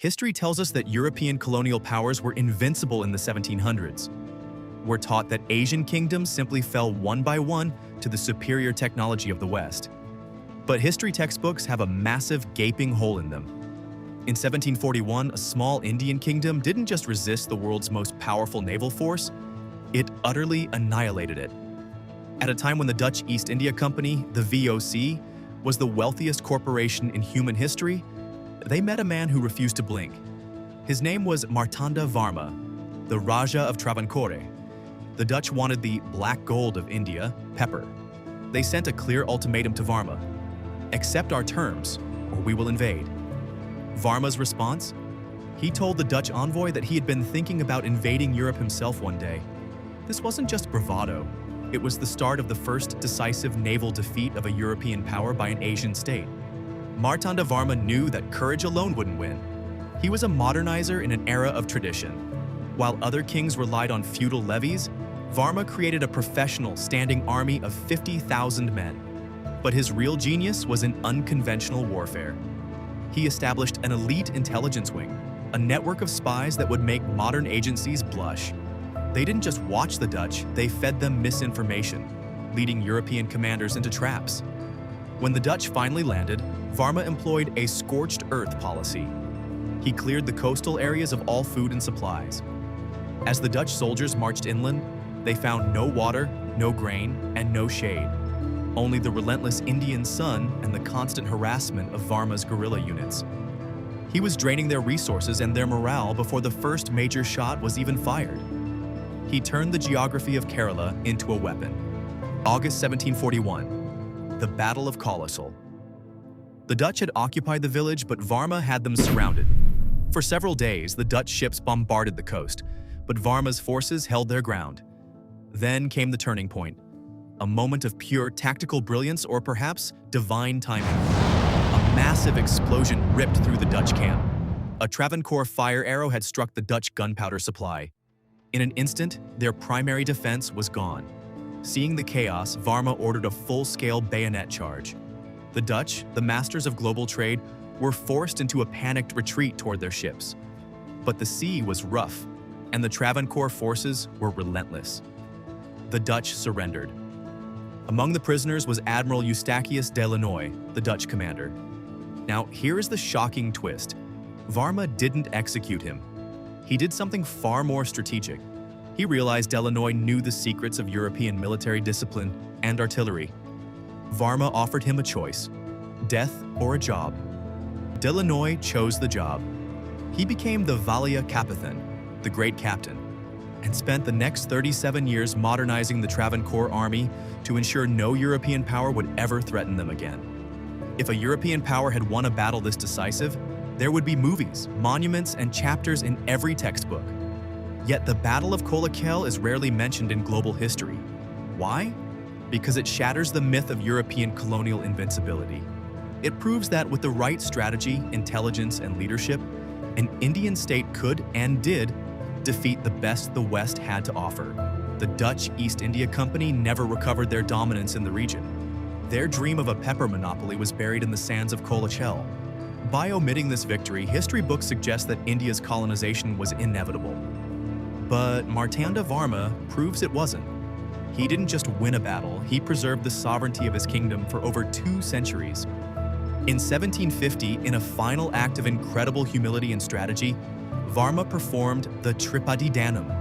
History tells us that European colonial powers were invincible in the 1700s. We're taught that Asian kingdoms simply fell one by one to the superior technology of the West. But history textbooks have a massive gaping hole in them. In 1741, a small Indian kingdom didn't just resist the world's most powerful naval force, it utterly annihilated it. At a time when the Dutch East India Company, the VOC, was the wealthiest corporation in human history, they met a man who refused to blink. His name was Martanda Varma, the Raja of Travancore. The Dutch wanted the black gold of India, pepper. They sent a clear ultimatum to Varma: accept our terms, or we will invade. Varma's response? He told the Dutch envoy that he had been thinking about invading Europe himself one day. This wasn't just bravado. It was the start of the first decisive naval defeat of a European power by an Asian state. Martanda Varma knew that courage alone wouldn't win. He was a modernizer in an era of tradition. While other kings relied on feudal levies, Varma created a professional standing army of 50,000 men. But his real genius was in unconventional warfare. He established an elite intelligence wing, a network of spies that would make modern agencies blush. They didn't just watch the Dutch, they fed them misinformation, leading European commanders into traps. When the Dutch finally landed, Varma employed a scorched earth policy. He cleared the coastal areas of all food and supplies. As the Dutch soldiers marched inland, they found no water, no grain, and no shade. Only the relentless Indian sun and the constant harassment of Varma's guerrilla units. He was draining their resources and their morale before the first major shot was even fired. He turned the geography of Kerala into a weapon. August 1741, the Battle of Colossal. The Dutch had occupied the village, but Varma had them surrounded. For several days, the Dutch ships bombarded the coast, but Varma's forces held their ground. Then came the turning point. A moment of pure tactical brilliance, or perhaps divine timing. A massive explosion ripped through the Dutch camp. A Travancore fire arrow had struck the Dutch gunpowder supply. In an instant, their primary defense was gone. Seeing the chaos, Varma ordered a full-scale bayonet charge. The Dutch, the masters of global trade, were forced into a panicked retreat toward their ships. But the sea was rough, and the Travancore forces were relentless. The Dutch surrendered. Among the prisoners was Admiral Eustachius de Lannoy, the Dutch commander. Now, here is the shocking twist. Varma didn't execute him. He did something far more strategic. He realized de Lannoy knew the secrets of European military discipline and artillery. Varma offered him a choice: death or a job. De Lannoy chose the job. He became the Valia Capithan, the great captain, and spent the next 37 years modernizing the Travancore army to ensure no European power would ever threaten them again. If a European power had won a battle this decisive, there would be movies, monuments, and chapters in every textbook. Yet the Battle of Colossal is rarely mentioned in global history. Why? Because it shatters the myth of European colonial invincibility. It proves that with the right strategy, intelligence, and leadership, an Indian state could and did defeat the best the West had to offer. The Dutch East India Company never recovered their dominance in the region. Their dream of a pepper monopoly was buried in the sands of Colossal. By omitting this victory, history books suggest that India's colonization was inevitable. But Martanda Varma proves it wasn't. He didn't just win a battle, he preserved the sovereignty of his kingdom for over 2 centuries. In 1750, in a final act of incredible humility and strategy, Varma performed the Tripadi Danam.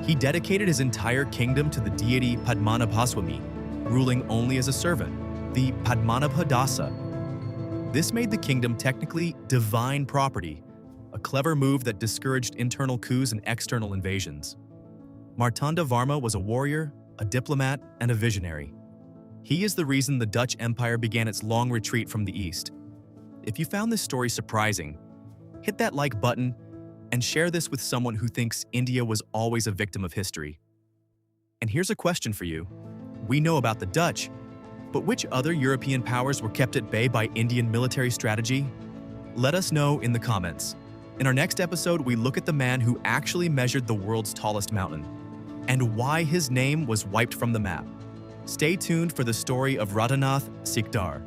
He dedicated his entire kingdom to the deity Padmanabhaswami, ruling only as a servant, the Padmanabhadasa. This made the kingdom technically divine property, a clever move that discouraged internal coups and external invasions. Martanda Varma was a warrior, a diplomat, and a visionary. He is the reason the Dutch Empire began its long retreat from the East. If you found this story surprising, hit that like button and share this with someone who thinks India was always a victim of history. And here's a question for you. We know about the Dutch, but which other European powers were kept at bay by Indian military strategy? Let us know in the comments. In our next episode, we look at the man who actually measured the world's tallest mountain and why his name was wiped from the map. Stay tuned for the story of Radhanath Sikdar.